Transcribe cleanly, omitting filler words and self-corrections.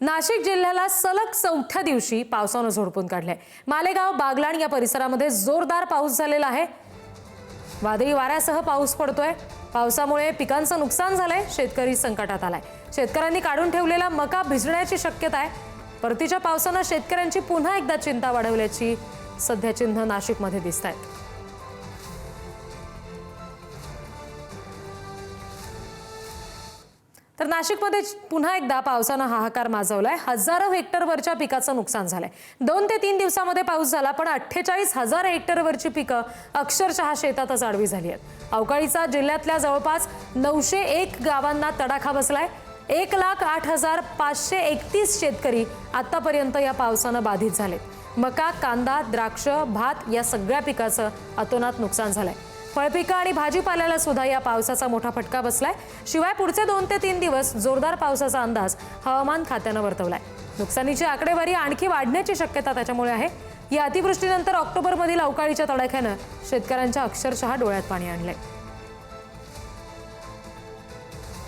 नाशिक जिल्ह्याला सलग चौथ्या दिवशी पावसानं झोडपून काढलंय। मालेगाव, बागलाण या परिसरामध्ये जोरदार पाऊस झालेला आहे। वादळी वाऱ्यासह पाऊस पडतोय। पावसामुळे पिकांचं नुकसान झालंय, शेतकरी संकटात आलाय। शेतकऱ्यांनी काढून ठेवलेला मका भिजण्याची शक्यता आहे। परतीच्या पावसानं शेतकऱ्यांची पुन्हा एकदा चिंता वाढवल्याची सध्या चिन्ह नाशिकमध्ये दिसतायत। तर नाशिकमध्ये पुन्हा एकदा पावसानं हाहाकार माजवलाय। हजारो हेक्टरवरच्या पिकाचं नुकसान झालंय। 2 ते 3 दिवसांमध्ये पाऊस झाला, पण 48,000 हेक्टरवरची पिकं अक्षरशः शेतातच आडवी झाली आहेत। अवकाळीचा जिल्ह्यातल्या जवळपास 901 गावांना तडाखा बसलाय। 1,08,531 शेतकरी आतापर्यंत या पावसानं बाधित झालेत। मका, कांदा, द्राक्ष, भात या सगळ्या पिकाचं अतोनात नुकसान झालंय। फळपिकं आणि भाजीपाल्याला सुद्धा या पावसाचा मोठा फटका बसलाय। शिवाय पुढचे 2 ते 3 दिवस जोरदार पावसाचा अंदाज हवामान खात्यानं वर्तवलाय। नुकसानीची आकडेवारी आणखी वाढण्याची शक्यता त्याच्यामुळे आहे। या अतिवृष्टीनंतर ऑक्टोबरमधील अवकाळीच्या तडाख्यानं शेतकऱ्यांच्या अक्षरशः डोळ्यात पाणी आणलंय।